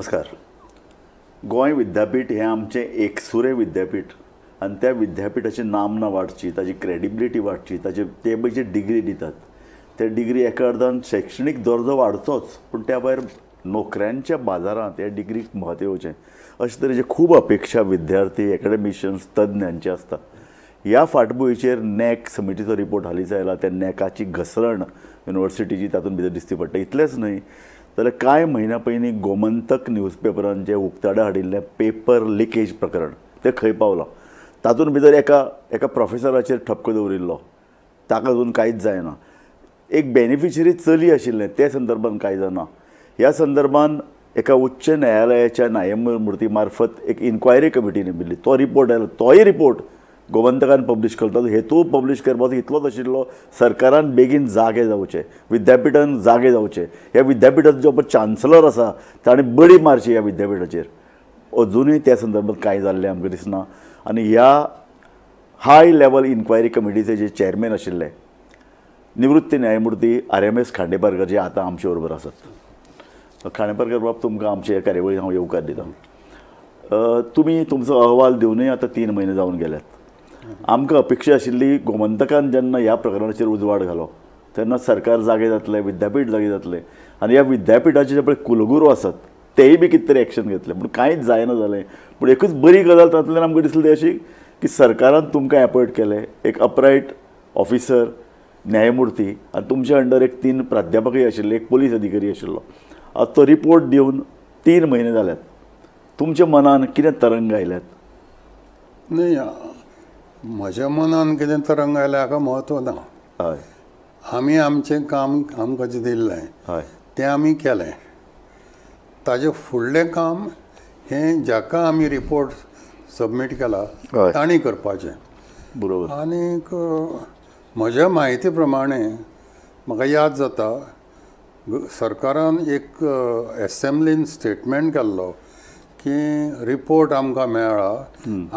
नमस्कार. गोंय विद्यापीठ हें आमचें एकसुरें विद्यापीठ आनी त्या विद्यापिठाची नामना वाडची, ताची क्रेडिबिलिटी वाडची, ते जे डिग्री दितात ते डिग्री एका अर्थान शैक्षणीक दर्जो वाडचोच, पूण त्या भायर नोकऱ्यांच्या बाजारांत ह्या डिग्रीक म्हत्व येवचें अशे तरेचे खूब अपेक्षा विद्यार्थी, एकाडेमिशियन्स, तज्ञांचे आसता. ह्या फाटभुंयेचेर नॅक समितीचो रिपोर्ट हालींच आयला. त्या नॅकाची घसरण युनिवर्सिटीची तातूंत भितर दिसती पडटा. इतलेंच न्हय जाल्यार कांय म्हयन्या पयलीं गोमंतक न्यूजपेपरान जे उक्ताडे हाडिल्लें पेपर लिकेज प्रकरण तें खंय पावलां. तातूंत भितर एका प्रोफेसराचेर ठपको दवरिल्लो, ताका अजून कांयच जायना. एक बेनिफिशरी चली आशिल्लें ते संदर्भान कांय जाना. ह्या संदर्भान एका उच्च न्यायालयाच्या न्यायमूर्ती मार्फत एक इन्क्वायरी कमिटी नेमिल्ली. तो रिपोर्ट आयलो. तोय रिपोर्ट गोमंतकान पब्लीश करता. हेतू पब्लीश करपाचो इतलोच आशिल्लो, सरकारान बेगीन जागे जावचे, विद्यापिठान जागे जावचे. ह्या विद्यापिठाचो जो पळय चान्सलर आसा ताणें बडी मारची ह्या विद्यापिठाचेर. अजुनूय त्या संदर्भात कांय जाल्लें आमकां दिसना. आनी ह्या हाय लेवल इन्क्वायरी कमिटीचे जे चेअरमॅन आशिल्ले निवृत्त न्यायमूर्ती RMS खांडेपारकर, जे आतां आमचे बरोबर आसात. खांडेपारकर बाब, तुमकां आमचे ह्या कार्यावळीक हांव येवकार दिता. तुमी तुमचो अहवाल दिवनूय आतां 3 म्हयने जावन गेल्यात. आमकां अपेक्षा आशिल्ली, गोमंतकान जेन्ना ह्या प्रकरणाचेर उजवाड घालो तेन्ना सरकार जागे जातलें, विद्यापीठ जागे जातलें आनी ह्या विद्यापिठाचे जे पळय कुलगुरू आसात तेय बी कितें तरी एक्शन घेतलें. पूण कांयच जायना जालें. पूण एकूच बरी गजाल तातूंतल्यान आमकां दिसली ती अशी की सरकारान तुमकां अपॉयंट केलें, एक अपरायट ऑफिसर, न्यायमूर्ती, आनी तुमच्या अंडर एक 3 प्राध्यापकय आशिल्ले, एक पुलीस अधिकारी आशिल्लो. आतां तो रिपोर्ट दिवन 3 म्हयने जाल्यात. तुमच्या मनान कितें तरंग आयल्यात? न्ही, म्हज्या मनान कितें तरंग आयल्या हाका म्हत्व ना. हय, आमी आमचें काम आमकां जें दिल्लें हय, तें आमी केलें. ताजें फुडलें काम हें जाका आमी रिपोर्ट सबमीट केला तांणी करपाचें. बरोबर. आनीक म्हज्या म्हायती प्रमाणे म्हाका याद जाता, सरकारान एक एसेंब्लीन स्टेटमेंट केल्लो की रिपोर्ट आमकां मेळ्ळा,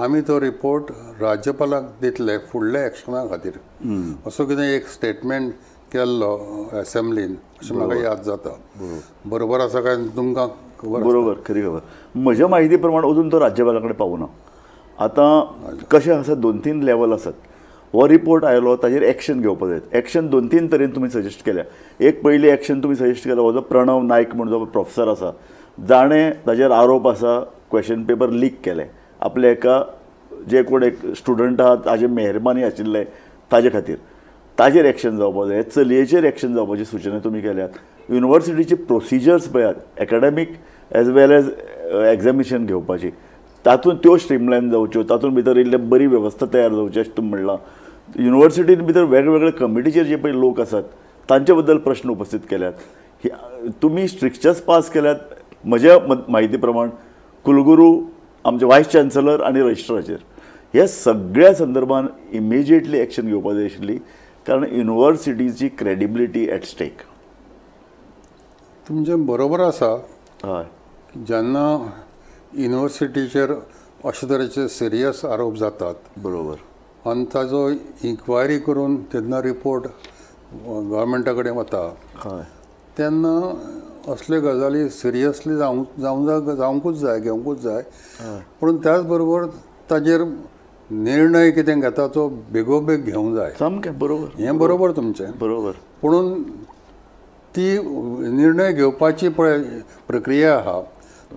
आमी तो रिपोर्ट राज्यपालाक दितले फुडल्या एक्शना खातीर, असो कितें एक स्टेटमेंट केल्लो एसेंब्लीन, अशें म्हाका याद जाता. बरोबर आसा काय तुमकां खबर? बरोबर, खरी खबर. म्हज्या म्हायती प्रमाण अजून तो राज्यपाला कडेन पावूना. आतां कशें आसा, 2-3 लेवल आसात. हो रिपोर्ट आयलो, ताजेर एक्शन घेवपाक जाय. एक्शन 2-3 तरेन तुमी सजेस्ट केल्या. एक पयली एक्शन तुमी सजेस्ट केला, हो जो प्रणव नायक म्हणून जो प्रोफेसर आसा, जाणें ताजेर आरोप आसा क्वेश्चन पेपर लीक केले आपले एका जे कोण एक स्टुडंट आहा ताजे मेहरबानी आशिल्ले ताजे खातीर. ताजेर एक्शन जावपाक जाय. चलयेचेर एक्शन जावपाची सुचना तुमी केल्यात. युनिवर्सिटीची प्रोसिजर्स पळयात, एकाडेमीक एज वेल एज एग्जामिनेशन घेवपाची, तातूंत त्यो स्ट्रीमलायन जावच्यो, तातूंत भितर इल्ले बरी वेवस्था तयार जावची अशें तुमी म्हणलां. युनिवर्सिटीन भितर वेगवेगळे कमिटीचेर जे पळय लोक आसात तांचे बद्दल प्रश्न उपस्थित केल्यात. तुमी स्ट्रिक्चर्स पास केल्यात. म्हज्या म्हायती प्रमाण कुलगुरू, आमचे वायस चान्सलर आनी रजिस्ट्राराचेर ह्या सगळ्या संदर्भान इमिजिएटली एक्शन घेवपाक जाय आशिल्ली, कारण युनिवर्सिटीची क्रेडिबिलिटी एट स्टेक. तुमचें बरोबर आसा. हय, जेन्ना युनिवर्सिटीचेर अशे तरेचे सिरियस आरोप जातात, बरोबर, आनी ताजो इन्क्वायरी करून तेन्ना रिपोर्ट गव्हर्मेंटा कडेन वता, हय, तेन्ना असले गजाली सिरियसली जावंकूच जाय, घेवंकूच जाय. पूण त्याच बरोबर ताजेर निर्णय कितें घेता तो बेगोबेग घेवंक जाय. सामकें बरोबर. हें बरोबर तुमचें. बरोबर. पूण ती निर्णय घेवपाची पळय प्रक्रिया आहा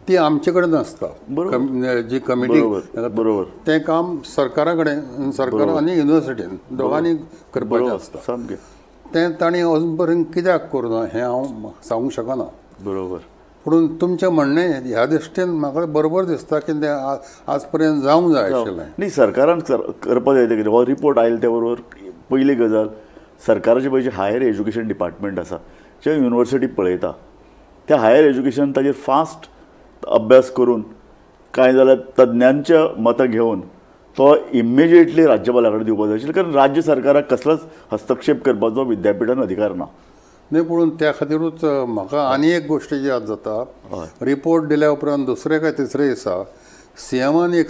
ती आमचे कडेन नासता. जी कमिटी, बरोबर, तें काम सरकारा कडेन, सरकार आनी युनिवर्सिटीन दोगांनी करपाचें आसता. सामकें. तें तांणी अजून पर्यंत कित्याक करूना हें हांव सांगूंक शकना. बरोबर. पूण तुमचें म्हणणें ह्या दृश्टीन म्हाका बरोबर दिसता की तें आज पर्यंत जावंक जाय आशिल्लें. न्ही, सरकारान करपाक जाय तें कितें. हो रिपोर्ट आयले त्या बरोबर पयली गजाल, सरकाराचें पयलीं हायर एज्युकेशन डिपार्टमेंट आसा जे युनिवर्सिटी पळयता, त्या हायर एज्युकेशन ताजेर फास्ट अभ्यास करून कांय जाल्यार तज्ञांच्या मतां घेवन तो इमिजिएटली राज्यपाला कडेन दिवपाक जाय आशिल्लो, कारण राज्य सरकाराक कसलोच हस्तक्षेप करपाचो विद्यापिठान अधिकार ना. न्ही, पूण त्या खातीरूच म्हाका आनी एक गोश्ट याद जाता. रिपोर्ट दिल्या उपरांत दुसरे काय तिसरे दिसा CMन एक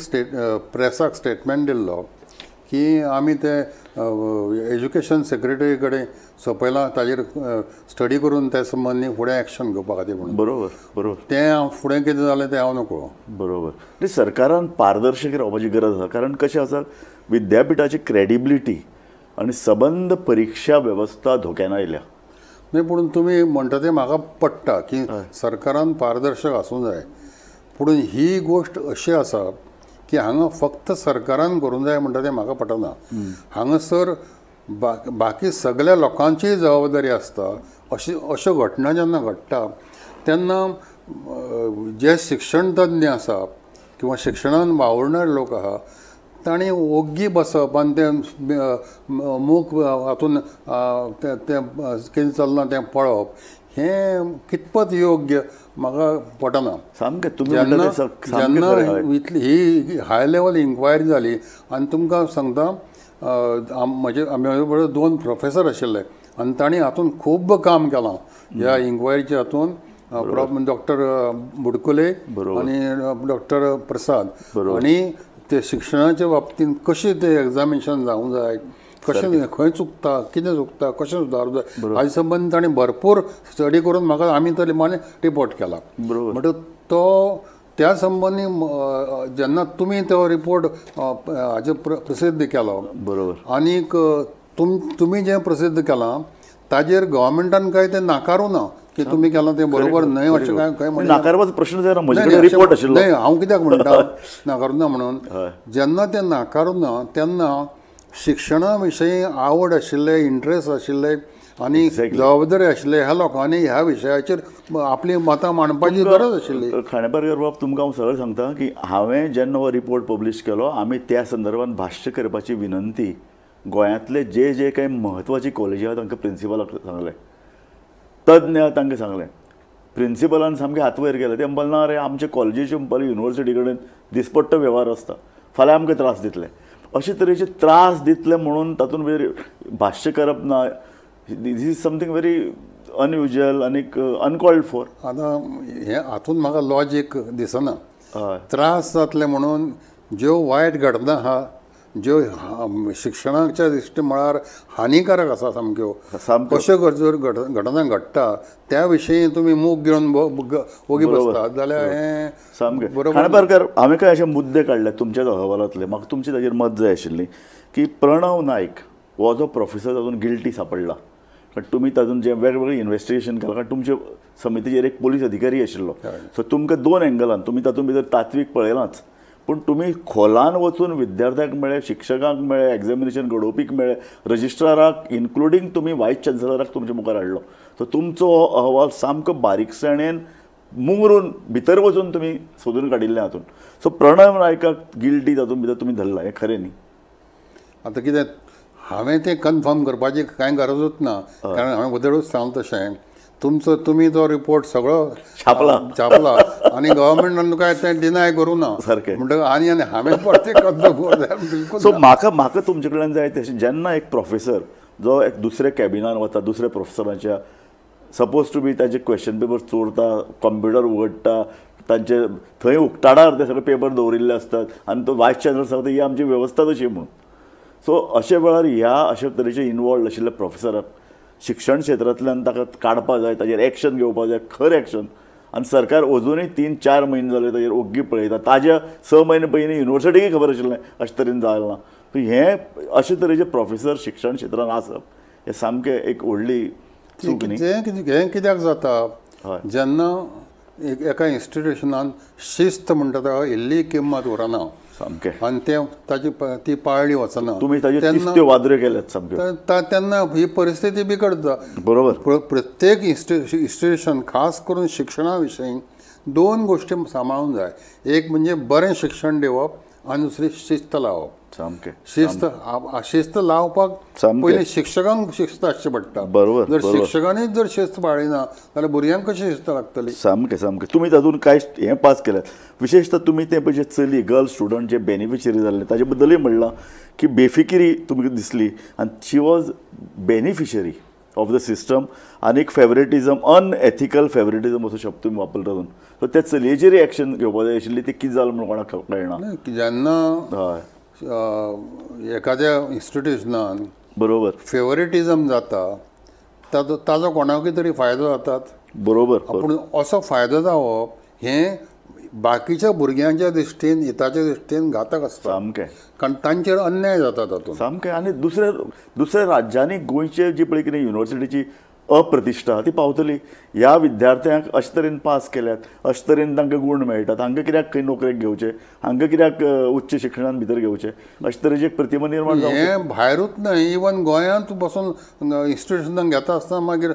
प्रेसाक स्टेटमेंट दिल्लो की आमी ते एज्युकेशन सेक्रेटरी कडेन सोपयलां ताजेर स्टडी करून त्या संबंदी फुडें एक्शन घेवपा खातीर म्हणून. बरोबर बरोबर. तें फुडें कितें जालें तें हांव नकळो. बरोबर. म्हणजे सरकारान पारदर्शक रावपाची गरज आसा. कारण कशें आसा, विद्यापिठाची क्रेडिबिलिटी आनी सबंद परीक्षा वेवस्था धोक्यान आयल्या. नाही, पूण तुमी म्हणटा तें म्हाका पडटा की सरकारान पारदर्शक आसूं जाय. पूण ही गोश्ट अशी आसा की हांगा फक्त सरकारान करूंक जाय म्हणटा तें म्हाका पटना. हांगासर बाकी सगळ्या लोकांची जबाबदारी आसता. अश्यो घटना जेन्ना घडटा तेन्ना जे शिक्षण तज्ञ आसा किंवा शिक्षणान वावुरणारे लोक आहा तांणी ओग्गी बसप आनी तें मूक हातून तें कितें चल्लां तें पळोवप हें कितपत योग्य म्हाका पटना. सामकें. जेन्ना ही हाय लेवल इन्क्वायरी जाली आनी तुमकां सांगता म्हजे बरोबर 2 प्रोफेसर आशिल्ले आनी तांणी हातून खूब काम केलां ह्या इन्क्वायरीच्या हातून. डॉक्टर बुडकुले आनी डॉक्टर प्रसाद आनी ते शिक्षणाच्या बाबतींत कशें तें एग्जामिनेशन जावंक जाय, कशें खंय चुकता, कितें चुकता, कशें सुदारूंक जाय हाचे संबंद ताणें भरपूर स्टडी करून म्हाका आमी तरी माने रिपोर्ट केला. म्हणटकूच तो त्या संबंदी जेन्ना तुमी तो रिपोर्ट हाजे प्रसिद्ध केलो बरोबर आनीक तुमी जें प्रसिद्ध केलां ताजेर गव्हर्मेंटान कांय तें नाकारूं ना की तुमी केलां तें बरोबर न्हय अशें काय नाकारपाचो प्रश्न जायना. म्हजे कडेन रिपोर्ट आशिल्लो. न्हय, हांव कित्याक म्हणटा नाकारूं ना म्हणून, जेन्ना तें नाकारूं ना तेन्ना शिक्षणा विशयी आवड आशिल्ले, इंट्रस्ट आशिल्ले आनी जबाबदारी आशिल्ले ह्या लोकांनी ह्या विशयाचेर आपली मतां मांडपाची गरज आशिल्ली. खांडेपारकर बाब, तुमकां हांव सरळ सांगता की हांवें जेन्ना हो रिपोर्ट पब्लीश केलो आमी त्या संदर्भात भाश्य करपाची विनंती गोंयांतले जे काही म्हत्वाची कॉलेजी आहा तांकां प्रिंसिपलाक सांगलें, तज्ञ तांकां सांगलें. प्रिंसिपलान सामकें हात वयर केले. ते म्हणपाक ना रे, आमचे कॉलेजीचे म्हणपाक युनिवर्सिटी कडेन दिसपट्ट वेव्हार आसता, फाल्यां आमकां त्रास दितले. अशे तरेचे त्रास दितले म्हणून तातूंत भाश्य करप ना. This is something very unusual आनीक अनकॉल्ड फॉर. आतां हें हातूंत म्हाका लॉजीक दिसना. त्रास जातले म्हणून ज्यो वायट घटना आहा, ज्यो शिक्षणाच्या दृश्टी मळार हानिकारक आसा सामक्यो, कश्यो जर घटना घडटा त्या विशयी तुमी मूग घेवन ओगी बसतात जाल्यार हें सामकें बरोबर. खांडेपारकर, हांवें कांय अशे मुद्दे काडले तुमच्याच अहवालांतले. म्हाका तुमची ताजेर मत जाय आशिल्ली की प्रणव नायक हो जो प्रोफेसर तातूंत गिल्टी सांपडला. कारण तुमी तातूंत जें वेगवेगळें इन्वेस्टिगेशन केलां, कारण तुमचे समितीचेर एक पोलीस अधिकारी आशिल्लो, सो तुमकां 2 एंगलान तुमी तातूंत भितर तात्वीक पळयलांच, पूण तुमी खोलान वचून विद्यार्थ्यांक मेळ्ळे, शिक्षकांक मेळ्ळे, एग्जामिनेशन घडोवपीक मेळ्ळे, रजिस्ट्राराक इन्क्लुडींग तुमी वायस चान्सलराक तुमच्या मुखार हाडलो. सो तुमचो हो अहवाल सामको बारीकसाणेन मुंगरून भितर वचून तुमी सोदून काडिल्ले हातून. सो प्रणव नायकाक गिल्टी तातूंत भितर तुमी धरला, हें खरें न्ही? आतां कितें हांवें तें कन्फर्म करपाची कांय गरजूच ना, कारण हांवें उदडूच सांगलें तशें तुमी तो रिपोर्ट सगळो छापला आनी गव्हर्मेंटान तुका तें डिनाय करूं ना सारकें. म्हणटकच आनी हांवें परतें कन्फर्म. सो म्हाका तुमचे कडल्यान जाय तशें, जेन्ना एक प्रोफेसर जो एक दुसऱ्या कॅबिनान वता, दुसऱ्या प्रोफेसराच्या सपोज टू बी ताचे क्वेश्चन पेपर चोरता, कंप्युटर उगडटा, तांचे थंय उक्ताडार ते सगळे पेपर दवरिल्ले असतात आनी तो वायस चान्सलर सांगता ही आमची वेवस्था तशी म्हणून. सो अशे वेळार ह्या अशे तरेचे इनवॉल्ड आशिल्ल्या प्रोफेसराक शिक्षण क्षेत्रांतल्यान ताका काडपा जाय, ताजेर एक्शन घेवपा जाय, खर एक्शन. आनी सरकार अजुनूय 3-4 म्हयने जाले ताजेर ओग्गी पळयता. ताज्या 6 म्हयने पयलीं युनिवर्सिटीक खबर आशिल्लें अशे तरेन जालें ना. सो हें अशे तरेचे प्रोफेसर शिक्षण क्षेत्रांत आसप हें सामकें एक व्हडली चूक न्ही? हें कित्याक जाता, जेन्ना एका इन्स्टिट्युशनान शिस्त म्हणटा ताका इल्ली किंमत उरना सामकें आनी ती पाळली वचना, तुमी ताजेर तिस्त्यो वादऱ्यो केल्यात सामक्यो, तेन्ना ही परिस्थिती बिगडटा. बरोबर. प्रत्येक इन्स्टिट्युशन खास करून शिक्षणा विशयी 2 गोश्टी सांबाळूंक जाय. एक म्हणजे बरें शिक्षण दिवप आनी दुसरी शिस्त लावप. सामकें शिस्त लावपाक पयलीं शिक्षकांक शिस्त आसची पडटा. बरोबर. जर शिक्षकांनीच जर शिस्त पाळिना जाल्यार भुरग्यांक कशी शिस्त लागतली? सामकें. तुमी तातूंत कांय हें पास केल्यात. विशेषतः तुमी ते पळय चली गर्ल स्टुडंट जे बेनिफिशरी जाल्ले ताजे बद्दलूय म्हणलां की बेफिकिरी तुमकां दिसली आनी she was beneficiary of the system. आनीक फेवरेटिजम, अनएथिकल फेवरेटिजम असो शब्द तुमी वापरला तातूंत. सो त्या चलयेचेर एक्शन घेवपाक जाय आशिल्ली, ती कितें जालें म्हणून कोणाक कळना. जेन्ना एखाद्या इन्स्टिट्यूशनान बरोबर फेवरेटिजम जाता ताजो कोणाकय तरी फायदो जातात. बरोबर. पूण असो फायदो जावप हें बाकीच्या भुरग्यांच्या दृश्टीन हिताच्या दृश्टीन घातक आसता. सामकें. कारण तांचेर अन्याय जाता तातूंत. सामकें. आनी दुसऱ्या राज्यांनी गोंयचे जी पळय कितें युनिवर्सिटीची अप्रतिश्ठा ती पावतली. ह्या विद्यार्थ्यांक अशे तरेन पास केल्यात, अशे तरेन तांकां गुण मेळटात, हांकां कित्याक खंय नोकरेक घेवचे, हांकां कित्याक उच्च शिक्षणांत भितर घेवचे, अशे तरेची एक प्रतिमा निर्माण जावची. हें भायरूच न्हय, इवन गोंयांत बसून इन्स्टिट्यूशनांक घेता आसतना मागीर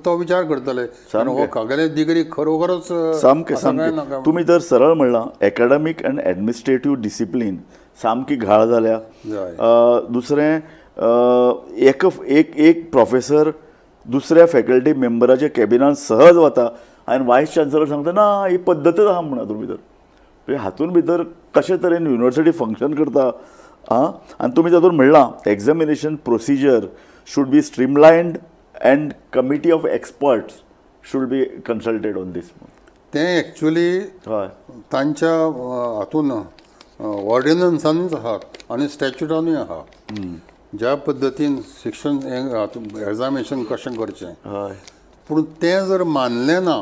तो विचार करतले हो खगेले डिग्री खरोखरच सामकें सामकें. तुमी तर सरळ म्हणलां एकाडेमीक एंड एडमिनिस्ट्रेटीव डिसिप्लीन सामकी घाळ जाल्या. दुसरें एक प्रोफेसर दुसऱ्या फॅकल्टी मेंबराच्या कॅबिनान सहज वता आनी वायस चान्सलर सांगता ना ही पद्दतच आहा म्हणा हातूंत भितर. हातूंत भितर कशे तरेन युनिवर्सिटी फंक्शन करता आनी तुमी तातूंत म्हणलां examination procedure should be streamlined and committee of experts should be consulted on this. तें एक्चुली हय तांच्या हातून ऑर्डिनन्सांनीच आहा आनी स्टॅच्युटानूय आहा ज्या पद्दतीन शिक्षण एग्जामिनेशन कशें करचें. पूण तें जर मानलें ना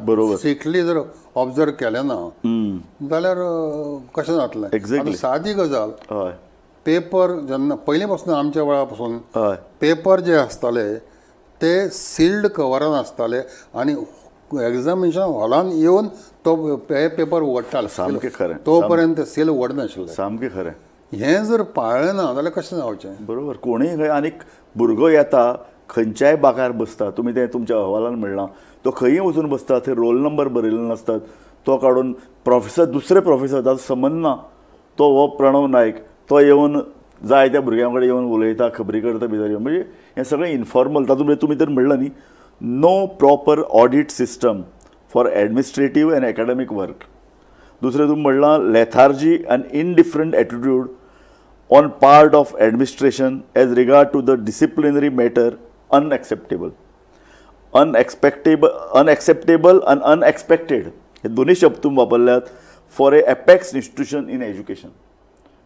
बरोबर स्ट्रिक्टली जर ऑब्जर्व केलें ना जाल्यार कशें जातलें. एक्झॅक्टली. सादी गजाल हय पेपर जेन्ना पयलीं पासून आमच्या वेळा पासून पेपर जे आसताले ते सिल्ड कवरान आसताले आनी एग्जामिनेशन हॉलान येवन तो पेपर उगडटालो. सामकें खरें. तो पर्यंत सील उगडनाशिल्लें. सामकें खरें. हें जर पाळ्ळें ना जाल्यार कशें जावचें. बरोबर. कोणीय खंय आनीक भुरगो येता खंयच्याय बाकार बसता, तुमी तें तुमच्या अहवालान म्हणलां, तो खंयय वचून बसता, थंय रोल नंबर बरयल्ले नासतात, तो काडून प्रोफेसर दुसरे प्रोफेसर ताचो संबंद ना, तो हो प्रणव नायक तो येवन जाय त्या भुरग्यां कडेन येवन उलयता, खबरी करता भितर येवन. म्हणजे हें सगळें इनफॉर्मल. तातूंत तुमी तर म्हणलां न्ही no proper audit system for administrative and academic work. दुसरें तुमी म्हणलां lethargy and indifferent attitude on part of administration as regard to the disciplinary matter unacceptable and unexpected. हे दोन्ही शब्द तुम्ही वापरल्यात for a apex institution in education.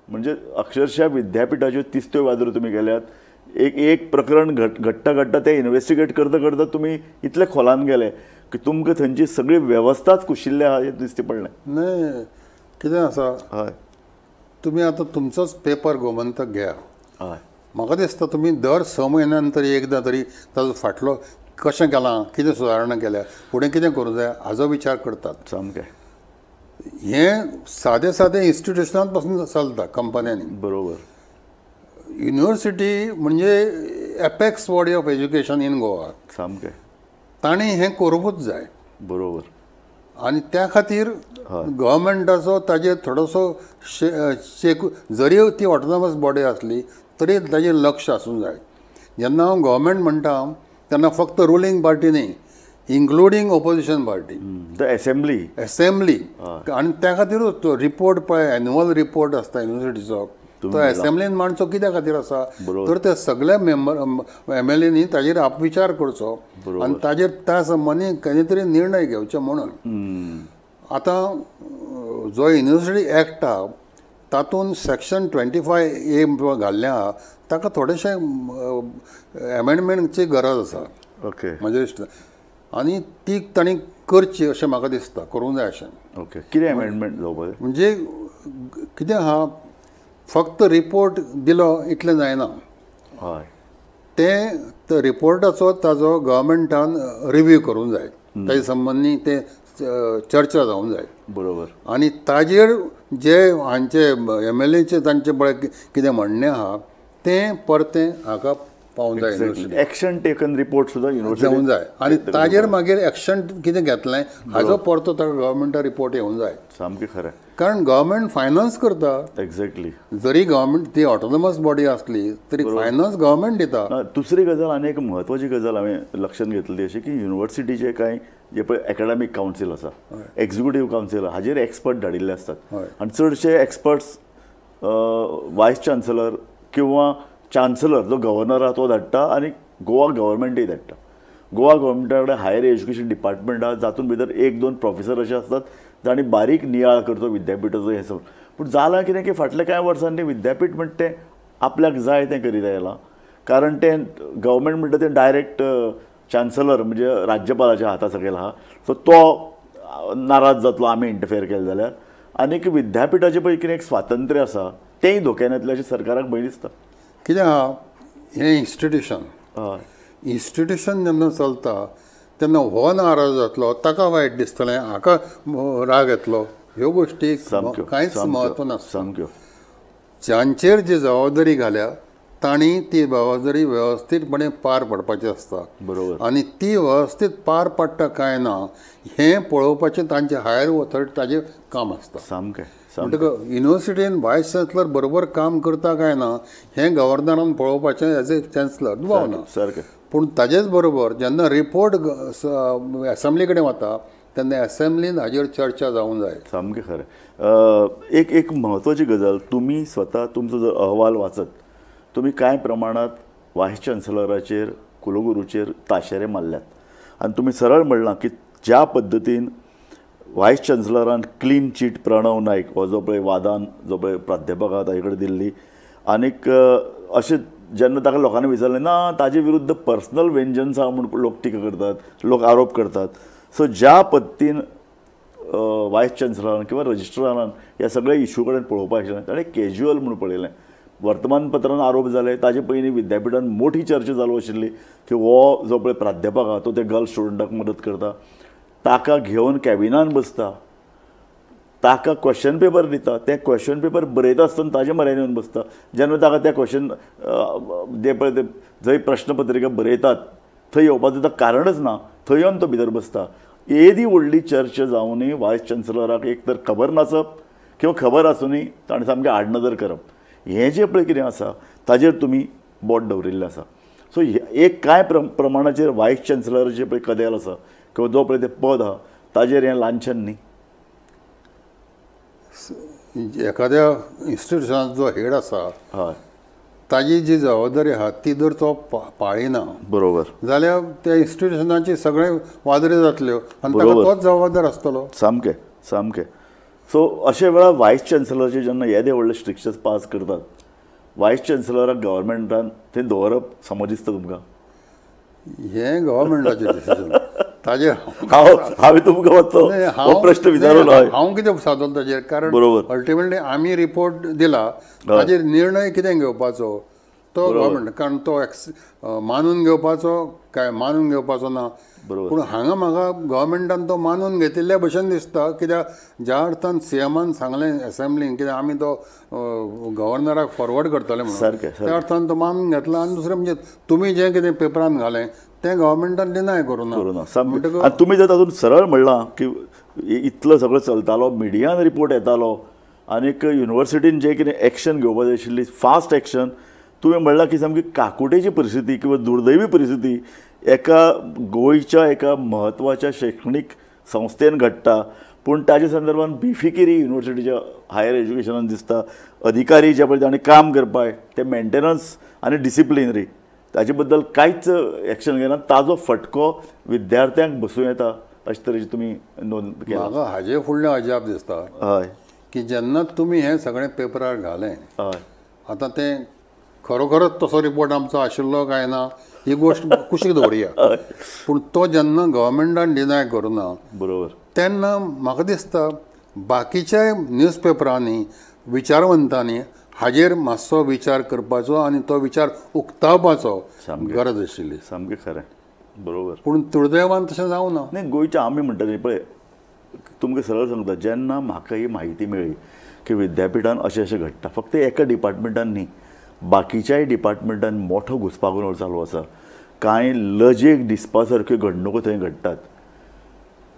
म्हणजे अक्षरशः विद्यापीठाच्यो तिस्त्यो वादरो तुम्ही गेल्यात. एक प्रकरण घडटा ते इन्व्हेस्टिगेट करता तुम्ही इतले खोलान गेले की तुमकां थंयची सगळी वेवस्थाच कुशिल्ले आहा हें दिश्टी पडलें. न्हय कितें आसा हय तुमी आतां तुमचोच पेपर गोमंतक घ्या. हय म्हाका दिसता तुमी दर 6 म्हयन्यान तरी एकदां तरी ताजो फाटलो कशें केलां, कितें सुदारणा केल्या, फुडें कितें करूं जाय हाजो विचार करतात. सामकें. हें सादें इन्स्टिट्यूशनांत पासून चलता कंपन्यांनी. बरोबर. युनिवर्सिटी म्हणजे apex body of education in Goa. सामकें. तांणी हें करूंकूच जाय. बरोबर. आनी त्या खातीर गव्हर्मेंटाचो ताजेर थोडोसो जरी ती ऑटोनॉमस बॉडी आसली तरी ताजेर लक्ष आसूंक जाय. जेन्ना हांव गव्हर्मेंट म्हणटा तेन्ना फक्त रुलींग पार्टी न्ही, including opposition party, the assembly आनी त्या खातीरूच तो रिपोर्ट पळय एन्युअल रिपोर्ट आसता युनिवर्सिटीचो तो एसेंब्लीन मांडचो कित्या खातीर आसा तर ते सगळे मेंबर MLAंनी ताजेर आपविचार करचो आनी ताजेर त्या संबंदी खंय तरी निर्णय घेवचे म्हणून. आतां जो युनिवर्सिटी एक्ट आहा तातूंत सेक्शन 25A घाल्लें आहा ताका थोडेशे एमेंडमेंटची गरज आसा. ओके. म्हाजे दिसता आनी ती तांणी करची अशें म्हाका दिसता, करूंक जाय अशें. ओके. कितें एमेंडमेंट जावपाक म्हणजे कितें आहा फक्त रिपोर्ट दिलो इतलें जायना. हय. ते रिपोर्टाचो ताजो गव्हर्मेंटान रिव्यू करूंक जाय, ताजे संबंदी ते चर्चा जावंक जाय. बरोबर. आनी ताजेर जे हांचे MLAचे तांचे पळय कितें म्हणणें आहा तें परतें हाका पावूंक जाय. एक्शन टेकन रिपोर्ट सुद्दां युनिवर्सिटी जावंक जाय आनी ताजेर मागीर एक्शन कितें घेतलें हाजो परतो ताका गव्हर्मेंटा रिपोर्ट येवंक जाय. सामकें खरें. कारण गव्हर्मेंट फायनान्स करता. एक्झॅक्टली. जरी गव्हर्मेंट ती ऑटोनॉमस बॉडी असली तरी फायनान्स गव्हर्मेंट दिता. दुसरी गजाल आनी एक म्हत्वाची गजाल हांवें लक्षांत घेतली अशी की युनिवर्सिटीचे कांय जे पळय एकाडेमीक कावन्सील आसा, एक्झिक्युटीव कावन्सील हाजेर एक्सपर्ट धाडिल्ले असतात आनी चडशे एक्सपर्ट्स वायस चान्सलर किंवा चान्सलर जो गव्हर्नर आहा तो धाडटा आनी गोवा गव्हर्मेंटूय धाडटा. गोवा गव्हर्मेंटा कडेन हायर एज्युकेशन डिपार्टमेंट आहा जातून भितर 1-2 प्रोफेसर अशे आसतात जाणी बारीक नियाळ करचो विद्यापिठाचो हें सगळं. पूण जालां कितें की फाटल्या कांय वर्सांनी विद्यापीठ म्हणटा तें आपल्याक जाय तें करीत आयलां. कारण तें गव्हर्मेंट म्हणटा तें डायरेक्ट चान्सलर म्हणजे राज्यपालाच्या हाता सकयल आहा. सो तो नाराज जातलो आमी इंटरफेर केलें जाल्यार. आनीक विद्यापिठाचें पळय कितें एक स्वातंत्र्य आसा तेंय धोक्यान येतलें अशें सरकाराक भंय दिसता. कितें आहा हें इन्स्टिट्यूशन हय इन्स्टिट्यूशन जेन्ना चलता तेन्ना हो नाराज जातलो ताका वायट दिसतलें हाका राग येतलो ह्यो गोश्टी कांयच म्हत्व नासता. सामक्यो जांचेर जी जबाबदारी घाल्या तांणी ती जबाबदारी वेवस्थीतपणे पार पडपाची आसता. बरोबर. आनी ती वेवस्थीत पार पडटा काय ना हें पळोवपाचें तांचे हायर ऑथॉरिटी ताजें काम आसता. सामकें म्हणटकच युनिवर्सिटीन वायस चान्सलर बरोबर काम करता काय ना हें गव्हर्नरान पळोवपाचें एज ए चान्सलर दुबावना. सारकें. पूण ताजेच बरोबर जेन्ना रिपोर्ट असेंब्ली कडेन वता तेन्ना असेंब्लीन हाजेर चर्चा जावंक जाय. सामकें खरें. एक म्हत्वाची गजाल तुमी स्वता तुमचो जर अहवाल वाचत तुमी कांय प्रमाणात वायस चान्सलराचेर कुलगुरूचेर ताशेरे मारल्यात आनी तुमी सरळ म्हणलां की ज्या पद्दतीन वायस चान्सलरान क्लीन चीट प्रणव नायक हो जो पळय वादान जो पळय प्राध्यापक आहा ताजे कडेन दिल्ली आनीक अशें जेन्ना ताका लोकांनी विचारलें ना ताजे विरुद्ध पर्सनल वेंजन्स आहा म्हूण लोक टिका करतात लोक आरोप करतात. सो ज्या पद्दतीन वायस चान्सलरान किंवा रजिस्ट्रारान ह्या सगळ्या इश्यू कडेन पळोवपाक आशिल्लें ताणें कॅज्युअल म्हूण पळयलें. वर्तमानपत्रान आरोप जाले ताजे पयलीं विद्यापिठान मोठी चर्चा चालू आशिल्ली की हो जो पळय प्राध्यापक आहा तो ते गर्ल स्टुडंटाक मदत करता ताका घेवन कॅबिनान बसता ताका क्वेश्चन पेपर दिता तें क्वेश्चन पेपर बरयता आसतना ताजे म्हऱ्यान येवन बसता. जेन्ना ताका त्या क्वेश्चन जे पळय ते जंय प्रश्नपत्रिका बरयतात थंय येवपाचें ताका कारणच ना थंय येवन तो भितर बसता. येदी व्हडली चर्चा जावनूय वायस चान्सलराक एक तर खबर नासप किंवा खबर आसुनूय ताणें सामकें आडनदर करप हें जें पळय कितें आसा ताजेर तुमी बोट दवरिल्लें आसा. सो एक कांय प्रमाणाचेर वायस चान्सलराचें पळय कदेल आसा किंवा जो पळय तें पद आहा ताजेर हें लांछन न्ही. एखाद्या इन्स्टिट्यूशनाचो जो हेड आसा हय ताजी जी जबाबदारी आहा ती जर तो पाळिना बरोबर जाल्यार त्या इन्स्टिट्यूशनाची सगळें वादळी जातल्यो आनी ताका तोच जबाबदार आसतलो. सामकें सामकें. सो अशे वेळार वायस चान्सलराचे जेन्ना येदे व्हडले स्ट्रिक्चर्स पास करतात वायस चान्सलराक गव्हर्मेंटान थंय दवरप समज दिसता तुमकां? हें गव्हर्मेंटाचें डिसिजन ताजेर हांवें तुमकां हो प्रश्न विचारलो. हांव कितें सादलो ताजेर कारण बरोबर अल्टिमेटली आमी रिपोर्ट दिला ताजेर निर्णय कितें घेवपाचो तो गव्हर्मेंट कारण तो मानून घेवपाचो काय मानून घेवपाचो ना. पूण हांगा म्हाका गव्हर्मेंटान तो मानून घेतिल्ल्या भशेन दिसता कित्याक ज्या अर्थान सीएमान सांगलें असेंब्लीन कित्याक आमी तो गव्हर्नराक फॉरवर्ड करतले म्हणून त्या अर्थान तो मानून घेतला. आनी दुसरें म्हणजे तुमी जें कितें पेपरान घालें तें गव्हर्मेंटान डिनाय करूं ना. तुमी जर तातूंत सरळ म्हणलां की इतलो सगळो चलतालो मिडियान रिपोर्ट येतालो आनीक युनिवर्सिटीन जें कितें एक्शन घेवपाक जाय आशिल्ली फास्ट एक्शन तुवें म्हणलां की सामकी काकुटेची परिस्थिती किंवा दुर्दैवी परिस्थिती एका गोंयच्या एका म्हत्वाच्या शैक्षणीक संस्थेन घडटा. पूण ताजे संदर्भान बेफिकिरी युनिवर्सिटीच्या हायर एज्युकेशनान दिसता. अधिकारी जे पळय तांणी काम करपाक ते मेंटेनन्स आनी डिसिप्लिनरी ताजे बद्दल कांयच एक्शन घेनात. ताजो फटको विद्यार्थ्यांक बसूं येता अशे तरेची तुमी नोंद केला. म्हाका हाजे फुडलें अजाप दिसता हय की जेन्ना तुमी हें सगळें पेपरार घालें हय आतां तें खरोखरच तसो रिपोर्ट आमचो आशिल्लो काय ना ही गोश्ट कुशीक दवरया. पूण तो जेन्ना गव्हर्मेंटान डिनाय करूना बरोबर तेन्ना म्हाका दिसता बाकीच्या न्यूज पेपरांनी विचारवंतांनी हाजेर मातसो विचार करपाचो आनी तो विचार उक्तावपाचो गरज आशिल्ली. सामकें खरें बरोबर. पूण दुर्दैवान तशें जावं ना. न्ही गोंयच्या आमी म्हणटा न्ही पळय तुमकां सरळ सांगता जेन्ना म्हाका ही म्हायती मेळ्ळी की विद्यापिठान अशें अशें घडटा फक्त एका डिपार्टमेंटान न्ही बाकीच्याय डिपार्टमेंटान मोठो घुसपागोंदळ चालू आसा. कांय लजेक दिसपा सारक्यो घडणुको थंय घडटात.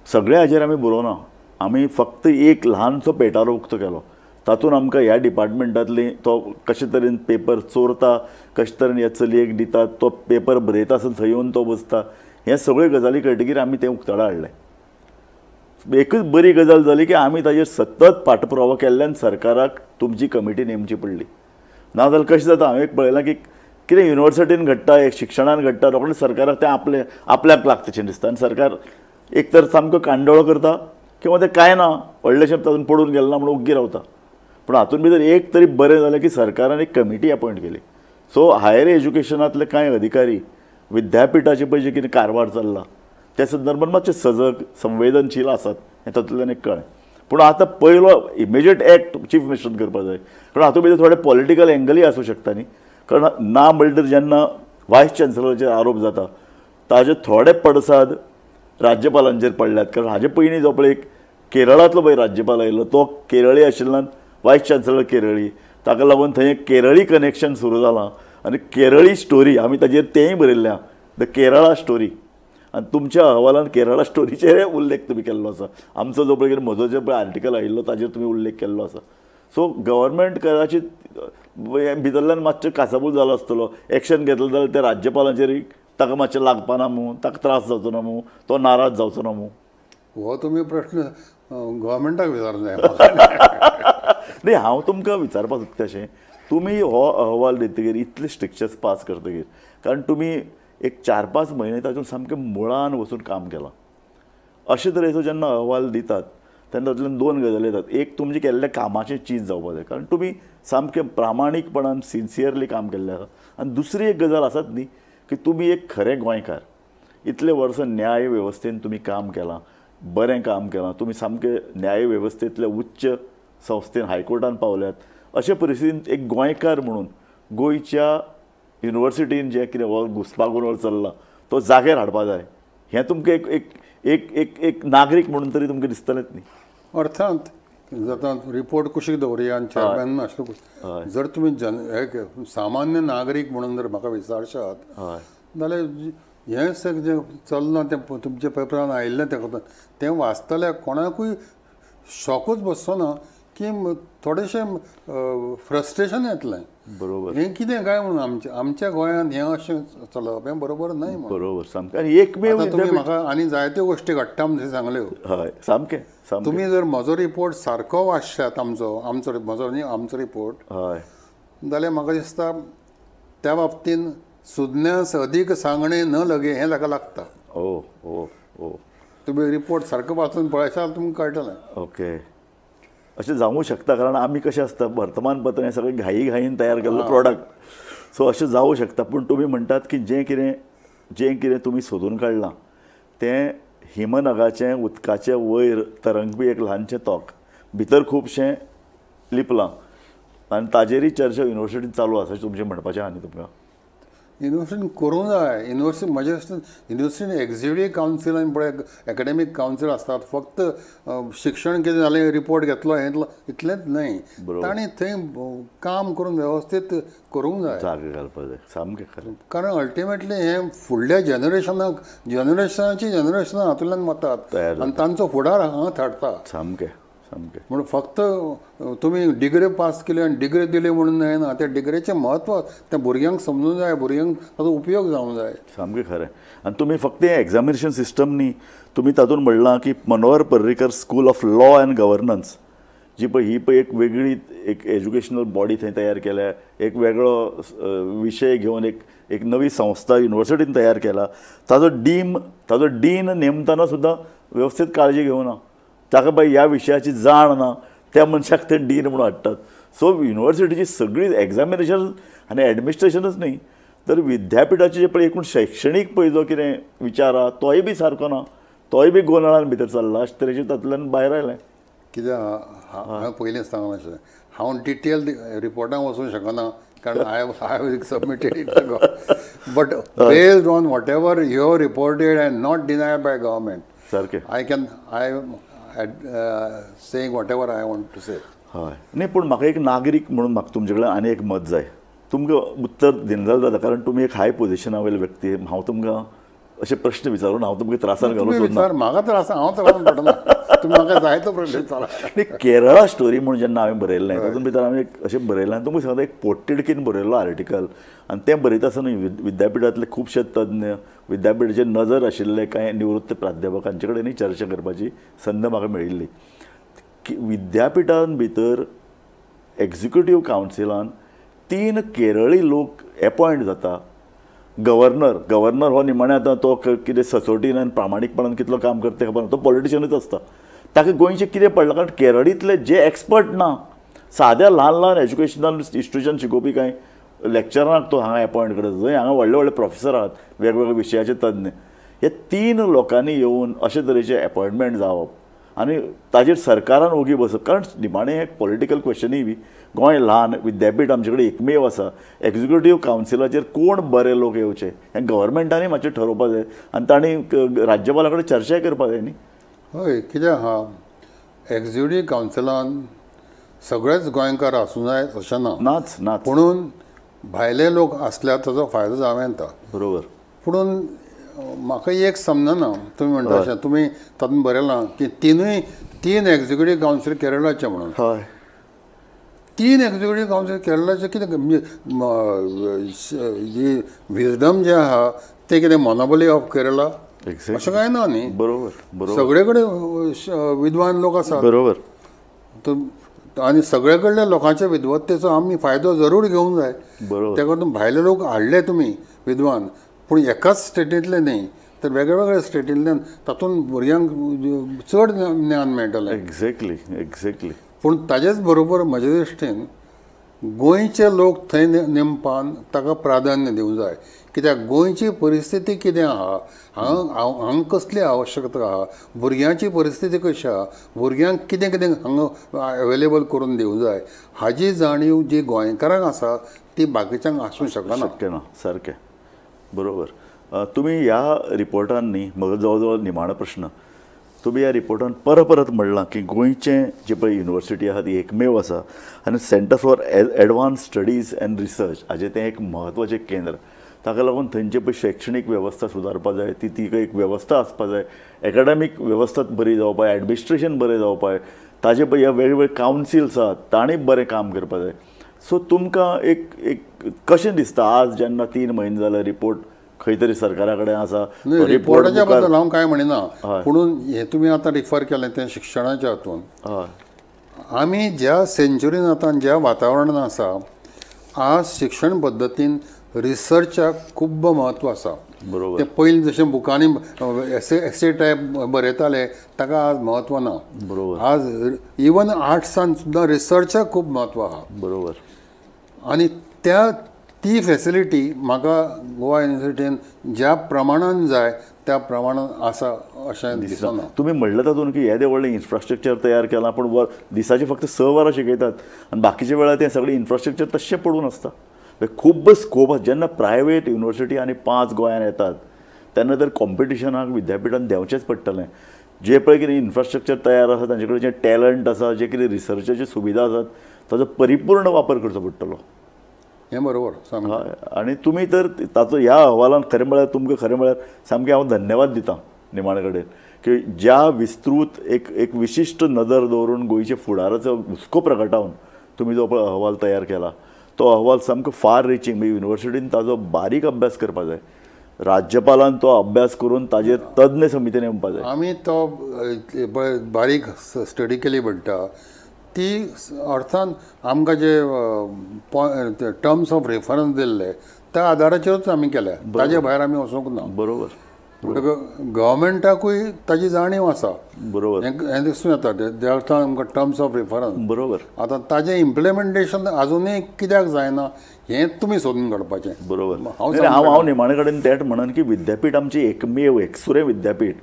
सगळ्या हाजेर आमी बरोवना आमी फक्त एक ल्हानसो पेटारो उक्तो केलो तातूंत आमकां ह्या डिपार्टमेंटांतली तो कशे तरेन पेपर चोरता कशे तरेन ह्या चलयेक दिता तो पेपर बरयता आसतना थंय येवन तो बसता हे सगळ्यो गजाली कळटकीर आमी तें उक्ताडा हाडलें. एकच बरी गजाल जाली की आमी ताजेर सतत पाठपुरावो केल्ल्यान सरकाराक तुमची कमिटी नेमची पडली. नाजाल्यार कशें जाता हांवें एक पळयलां की कितें युनिवर्सिटीन घडटा एक शिक्षणान घडटा रोखडें सरकाराक तें आपल्याक लागतशें दिसता आनी सरकार एक तर सामको कांडोळो करता किंवा तें कांय ना व्हडलेशें तातूंत पडून गेलें ना म्हणून ओग्गी रावता. पूण हातूंत भितर एक तरी बरें जालें की सरकारान एक कमिटी अपॉयंट केली. सो हायर एज्युकेशनांतले कांय अधिकारी विद्यापिठाचे पळय जे कितें कारभार चल्ला त्या संदर्भात मातशे सजग संवेदनशील आसात हें तातूंतल्यान एक कळ्ळें. पूण आतां पयलो इमिजिएट एक्ट चीफ मिनिस्टरान करपाक जाय कारण हातूंत भितर थोडे पॉलिटिकल एंगलूय आसूं शकता न्ही. कारण ना म्हणल्यार जेन्ना वायस चॅन्सलराचेर आरोप जाता ताजे थोडे पडसाद राज्यपालांचेर पडल्यात. कारण हाजे पयलीं जो पळय एक केरळांतलो पळय राज्यपाल आयिल्लो तो केरळी आशिल्ल्यान वायस चॅन्सलर केरळी ताका लागून थंय एक केरळी कनेक्शन सुरू जालां आनी केरळी स्टोरी आमी ताजेर तेंय बरयल्या द केरळा स्टोरी. आनी तुमच्या अहवालान केरळा स्टोरीचेर उल्लेख तुमी केल्लो आसा. आमचो जो पळय म्हजो जो पळय आर्टिकल आयिल्लो ताजेर तुमी उल्लेख केल्लो आसा. सो गव्हर्मेंट कदाचित भितरल्यान मातशें कासाबूल जालो आसतलो एक्शन घेतलें जाल्यार त्या राज्यपालांचेर ताका मातशें लागपाना मूं ताका त्रास जावचो ना मूं तो नाराज जावचो ना मूं. हो तुमी प्रश्न गव्हर्मेंटाक विचारूंक जाय. न्ही हांव तुमकां विचारपाक सोदता अशें तुमी हो अहवाल दितकीर इतले स्ट्रिक्चर्स पास करतकीर कारण तुमी एक 4-5 म्हयने तातूंत सामकें मुळान वचून काम केलां. अशे तरेचो जेन्ना अहवाल दितात तेन्ना तातूंतल्यान 2 गजाली येतात. एक तुमचे केल्ल्या कामाचें चीज जावपाक जाय कारण तुमी सामकें प्रामाणीकपणान सिन्सियरली काम केल्लें आसा. आनी दुसरी एक गजाल आसात न्ही की तुमी एक खरे गोंयकार. इतले वर्सां न्याय वेवस्थेन तुमी काम केलां बरें काम केलां. तुमी सामके न्याय वेवस्थेंतल्या उच्च संस्थेन हायकोर्टान पावल्यात. अशे परिस्थितींत एक गोंयकार म्हणून गोंयच्या युनिवर्सिटीन जें कितें हो घुसपागोंदळ चल्ला तो जाग्यार हाडपा जाय हें तुमकां एक एक एक एक एक नागरीक म्हणून तरी तुमकां दिसतलेंच न्ही. अर्थांत जाता रिपोर्ट कुशीक दवरया आनी चॅरमॅन आसलो जर तुमी एक सामान्य नागरीक म्हणून जर म्हाका विचारशात जाल्यार हें सगळें जें चल्लां तें तुमच्या पेपरान आयिल्लें तें वाचतल्यार कोणाकूय शॉकूच बसचो ना की थोडेशें फ्रस्ट्रेशन येतलें. बरोबर हें कितें काय म्हणून आमच्या गोंयांत हें अशें चलप हें बरोबर न्हय. बरोबर सामकें. आनी एकमेव तुमी म्हाका आनी जायत्यो गोश्टी घडटा म्हणून सांगल्यो. हय सामकें. तुमी जर म्हजो रिपोर्ट सारको वाचशात आमचो रिपोर्ट हय जाल्यार म्हाका दिसता त्या बाबतीन सुज्ञास अदीक सांगणे न लगे हें ताका लागता. ओ ओ ओ तुमी रिपोर्ट सारको वाचून पळयशात तुमकां कळटलें. ओके अशें जावूं शकता कारण आमी कशें आसता वर्तमानपत्र हें सगळें घाईन तयार केल्लो प्रॉडक्ट. सो अशें जावं शकता. पूण तुमी म्हणटात की जें कितें तुमी सोदून काडलां तें हिमनगाचें उदकाचें वयर तरंगपी एक ल्हानशें तोंक भितर खुबशें लिपलां आनी ताजेरूय चर्चा युनिवर्सिटीन चालू आसा अशें तुमचें म्हणपाचें आहा न्ही तुमकां. युनिवर्सिटीन करूंक जाय. म्हज्या दिसता युनिवर्सिटीन एक्झिक्युटीव कावन्सील आनी पळय एकाडेमीक कावन्सील आसतात. फक्त शिक्षण कितें जालें रिपोर्ट घेतलो इतलेंच न्हय तांणी थंय काम करून वेवस्थीत करूंक जाय. जागे घालपाक जाय. सामकें खरें. कारण अल्टिमेटली हें फुडल्या जनरेशनाची जनरेशनां हातूंतल्यान वतात आनी तांचो फुडार हांगा थारता. सामकें सामकें. म्हणून फक्त तुमी डिग्री पास केली आनी डिग्री दिली म्हणून जायना. त्या डिग्रीचें म्हत्व त्या भुरग्यांक समजूंक जाय. भुरग्यांक ताचो उपयोग जावंक जाय. सामकें खरें. आनी तुमी फक्त हें एग्जामिनेशन सिस्टम न्ही तुमी तातूंत म्हणलां की Manohar Parrikar school of law and governance जी पळय ही पळय एक वेगळी एक एज्युकेशनल बॉडी थंय तयार केल्या. एक वेगळो विशय घेवन एक नवी संस्था युनिवर्सिटीन तयार केला. ताजो डीन नेमतना सुद्दां वेवस्थीत काळजी घेवना. ताका बाय ह्या विशयाची जाण ना त्या मनशाक ते डीन म्हणून हाडटात. सो युनिवर्सिटीची सगळी एग्जामिनेशन आनी एडमिनिस्ट्रेशनच न्ही तर विद्यापिठाचे जे पळय एकूण शैक्षणीक पळय जो कितें विचार आहा तोय बी सारको ना. तोय बी गोंधळान भितर चल्ला अशे तरेचे तातूंतल्यान भायर आयलें. कित्याक हांवें पयलींच सांगलें हांव डिटेल रिपोर्टांक वचूंक शकना कारण I have submitted it but based on whatever you have reported and not denied by government सारकें I saying whatever I want to say. हय न्ही पूण म्हाका एक नागरीक म्हणून म्हाका तुमचे कडल्यान आनी एक मत जाय. तुमकां उत्तर दिना जाता कारण तुमी एक हाय पोजिशना वयले व्यक्ती. हांव तुमकां अशे प्रश्न विचारून हांव तुमकां त्रासान घालूं सोदना. म्हाका त्रास हांव त्रासान पडना. तुमी म्हाका जाय तो प्रश्न विचारा. न्ही केरळा स्टोरी म्हणून जेन्ना हांवें बरयल्लें तातूंत भितर हांवें अशें बरयलें तुमकां सांगता एक पोटतिडकीन बरयल्लो आर्टिकल आनी तें बरयता आसतना विद्यापिठांतले खुबशे तज्ञ विद्यापिठाचे नजर आशिल्ले कांय निवृत्त प्राध्यापकांचे कडेनय चर्चा करपाची संद म्हाका मेळिल्ली की विद्यापिठान भितर एग्जिक्युटीव कावन्सिलान 3 केरळी लोक अपॉयंट जाता. गव्हर्नर हो निमाणे आतां तो कितें सचोटीन आनी प्रामाणीकपणान कितलो काम करता खबर ना, तो पॉलिटिशियनूच आसता. ताका गोंयचें कितें पडलां कारण केरळींतले जे एक्सपर्ट ना, साद्या ल्हान एज्युकेशनल इन्स्टिट्यूशन शिकोवपी कांय लेक्चरांक तो हांगा अपॉयंट करता. जंय हांगा व्हडले प्रोफेसर आहात वेगवेगळ्या विशयाचे तज्ञ. हे 3 लोकांनी येवन अशे तरेचे अपॉयंटमेंट जावप आनी ताजेर सरकारान ओगी बसप. कारण निमाणें हें पॉलिटिकल क्वेश्चनूय बी गोंय ल्हान विद्यापीठ आमचे कडेन एकमेव आसा. एक्झिक्युटीव कावन्सिलाचेर कोण बरे लोक येवचे हें गव्हर्मेंटांनी मातशें ठरोवपाक जाय आनी तांणी राज्यपाला कडेन चर्चाय करपाक जाय न्ही. हय, कित्याक आहा एक्झिक्युटीव कावन्सिलान सगळेच गोंयकार आसूं जाय अशें ना. नाच पुणून भायले लोक आसल्यार ताचो फायदो जावं येता. बरोबर. पुणून म्हाका एक समजना तुमी म्हणटा अशें तुमी तातूंत बरयलां की 3 एक्झिक्युटीव कावन्सील केरळाचे म्हणून. हय, 3 एक्झिक्युटीव कावन्सील केरळाचे कितें म्हणजे जी विजडम जे आहा ते कितें मोनोपोली ऑफ केरळा अशें कांय ना न्ही. बरोबर. सगळे कडेन विद्वान लोक आसात. बरोबर. आनी सगळे कडल्या लोकांच्या विद्वत्तेचो आमी फायदो जरूर घेवंक जाय. बरोबर. त्या खातीर भायले लोक हाडले तुमी विद्वान, पूण एकाच स्टेटींतले न्ही तर वेगळ्या स्टेटींतल्यान तातूंत भुरग्यांक चड ज्ञान मेळटलें. एक्झॅक्टली. पूण ताजेच बरोबर म्हजे दृश्टीन गोंयचे लोक थंय नेमपान ताका प्राधान्य दिवंक जाय. कित्याक गोंयची परिस्थिती कितें आहा, हांगा कसली आवश्यकता आहा, भुरग्यांची परिस्थिती कशी आहा, भुरग्यांक कितें कितें हांगा अवेलेबल करून दिवंक जाय हाजी जाणीव जी गोंयकारांक आसा ती बाकीच्यांक आसूं शकना. शक्य ना. सारकें. बरोबर. तुमी ह्या रिपोर्टान न्ही म्हजो जवळ जवळ निमाणो प्रश्न, तुमी ह्या रिपोर्टान परत म्हणलां की गोंयचें जे पळय युनिवर्सिटी आहा ती एकमेव आसा आनी centre for advance studies end research हाजें तें एक म्हत्वाचें केंद्र. ताका लागून थंयची पळय शैक्षणीक वेवस्था सुदारपा जाय. ती एक वेवस्था आसपा जाय. एकाडेमीक वेवस्था बरी जावपा जाय, एडमिनिस्ट्रेशन बरें जावपा जाय. ताजे पळय ह्या वेगवेगळे कावन्सिल्स आहात तांणी बरें काम करपा जाय. सो तुमकां एक कशें दिसता आज जेन्ना 3 म्हयने जाले रिपोर्ट खंय तरी सरकारा कडेन आसा. रिपोर्टाच्या बद्दल हांव कांय म्हणिना, पुणून हे तुमी आतां रिफर केलें तें शिक्षणाच्या हातूंत. आमी ज्या सेंच्युरीन आतां ज्या वातावरणान आसा आज शिक्षण पद्दतीन रिसर्चाक खूब म्हत्व आसा. बरोबर. ते पयलीं जशें बुकांनी एसे टायप बरयताले ताका आज म्हत्व ना. बरोबर. आज इवन आर्ट्सान सुद्दां रिसर्चाक खूब म्हत्व आहा. बरोबर. आनी ती फॅसिलिटी म्हाका गोवा युनिवर्सिटीन ज्या प्रमाणान जाय त्या प्रमाणान आसा अशें दिसना. तुमी म्हणलें तातूंत की येदें व्हडलें इन्फ्रास्ट्रक्चर तयार केलां, पूण दिसाचे फक्त 6 वरां शिकयतात आनी बाकीच्या वेळार तें सगळें इन्फ्रास्ट्रक्चर तशें पडून आसता. खूब स्कोप आसा. जेन्ना प्रायवेट युनिवर्सिटी आनी 5 गोंयांत येतात तेन्ना तर कॉम्पिटिशनाक विद्यापीठान देंवचेंच पडटलें. जे पळय कितें इन्फ्रास्ट्रक्चर तयार आसा तांचे कडेन जे टॅलंट आसा, जे कितें रिसर्चाची सुविधा आसात ताचो परिपूर्ण वापर करचो पडटलो. हें बरोबर. हय. आनी तुमी तर ताचो ह्या अहवालान खरें म्हळ्यार तुमकां खरें म्हळ्यार सामकें हांव धन्यवाद दितां निमाणे कडेन की ज्या विस्तृत एक विशिश्ट नदर दवरून गोंयचे फुडाराचो हुस्को प्रगटावन तुमी जो पळय अहवाल तयार केला तो अहवाल सामको फार रिचींग. म्हणजे युनिवर्सिटीन ताजो बारीक अभ्यास करपा जाय. राज्यपालान तो अभ्यास करून ताजेर तज्ञ समिती नेमपा जाय. आमी तो बारीक स्टडी केली म्हणटा ती अर्थान आमकां जे टर्म्स ऑफ रेफरन्स दिल्ले त्या आदाराचेरूच आमी केल्या. ताजे भायर आमी वचूंक ना. बरोबर. गव्हर्मेंटाकूय ताजी जाणीव आसा. बरोबर. हें दिसून येता ते अर्थान आमकां टर्म्स ऑफ रेफरन्स. बरोबर. आतां ताजें इम्प्लिमेंटेशन आजुनूय कित्याक जायना हें तुमी सोदून काडपाचें. बरोबर. हांव निमाणे कडेन तेंच म्हणन की विद्यापीठ आमची एकमेव एकसुरें विद्यापीठ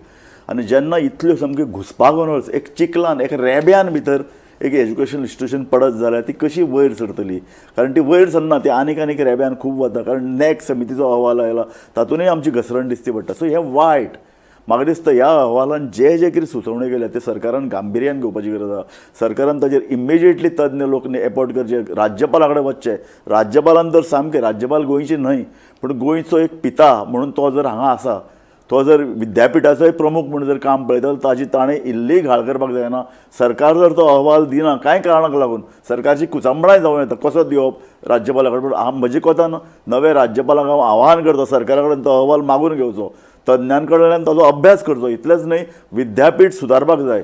आनी जेन्ना इतल्यो सामक्यो घुसपागोंदळ एक चिखलान एक रेब्यान भितर एक एज्युकेशन इन्स्टिट्यूशन पडत जाल्यार ती कशी वयर सरतली. कारण ती वयर सरना, ती आनीक रेब्यान खूब वता. कारण नॅक समितीचो अहवाल आयला तातूंतय आमची घसरण दिसती पडटा. सो हें वायट. म्हाका दिसता ह्या अहवालान जे कितें सुचोवण्यो केल्या ते सरकारान गांभिर्यान घेवपाची गरज आसा. सरकारान ताजेर इमिजिएटली तज्ञ लोक अपॉयंट करचे. राज्यपाला कडेन वचचे. राज्यपालान तर सामकें राज्यपाल गोंयची न्हय पूण गोंयचो एक पिता म्हणून तो जर हांगा आसा, तो जर विद्यापीठाचोय प्रमुख म्हणून जर काम पळयता ताजी ताणें इल्ली घाळ करपाक जायना. सरकार जर तो अहवाल दिना कांय कारणाक लागून सरकारची कुचांबणाय जावं येता. कसो दिवप राज्यपाला कडेन. पूण म्हजे कोतान नवे राज्यपालाक हांव आवाहन करता सरकारा कडेन तो अहवाल मागून घेवचो, तज्ञां कडल्यान ताजो अभ्यास करचो. इतलेंच न्हय विद्यापीठ सुदारपाक जाय.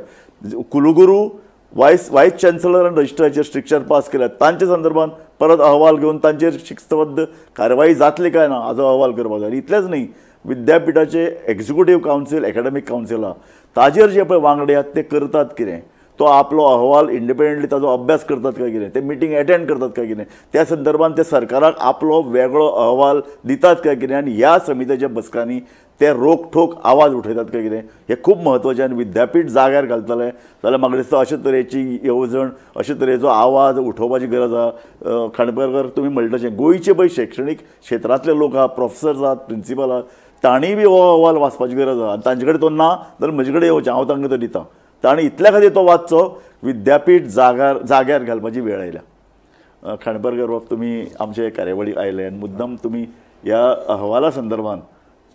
कुलगुरू वायस चान्सलर आनी रजिस्ट्राराचेर स्ट्रिक्चर पास केल्यात तांच्या संदर्भात परत अहवाल घेवन तांचेर शिस्तबद्ध कारवाई जातली काय ना हाजो अहवाल करपाक जाय. इतलेंच न्ही, विद्यापिठाचे एक्झिक्युटीव कावन्सील, एकाडेमीक कावन्सील आहा, ताजेर जे पळय वांगडे आहात ते करतात कितें, तो आपलो अहवाल इंडिपेंडंटली ताजो अभ्यास करतात काय कितें, ते मिटींग अटेंड करतात काय कितें, त्या संदर्भात ते सरकाराक आपलो वेगळो अहवाल दितात काय कितें, आनी ह्या समितीच्या बसकांनी ते रोखठोक आवाज उठयतात काय कितें, हें खूब म्हत्वाचें. आनी विद्यापीठ जाग्यार घालतले जाल्यार म्हाका दिसता अशे तरेची येवजण, अशे तरेचो आवाज उठोवपाची गरज आहा. खांडेपारकर तुमी म्हणलें तशें गोंयचे पळय शैक्षणीक क्षेत्रांतले लोक आहा, प्रोफेसर्स आहात, प्रिंसिपल आहात, तांणी बी हो अहवाल वाचपाची गरज आहा. आनी तांचे कडेन तो ना जाल्यार म्हजे कडेन येवचें, हांव तांकां तो दितां. तांणी इतल्या खातीर तो वाचचो, विद्यापीठ जाग्यार घालपाची वेळ आयल्या. खांडेपारकर बाब, तुमी आमचे कार्यावळीक आयले आनी मुद्दम तुमी ह्या अहवाला संदर्भात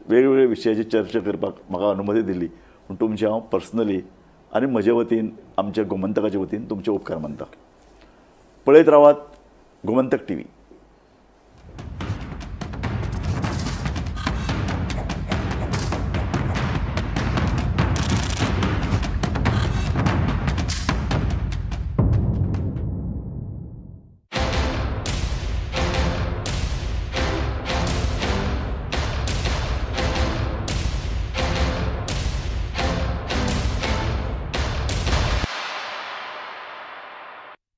वेगवेगळे विशयाची चर्चा करपाक म्हाका अनुमती दिली. पूण तुमचे हांव पर्सनली आनी म्हजे वतीन, आमच्या गोमंतकाचे वतीन तुमचे उपकार मानता. पळयत रावात गोमंतक TV.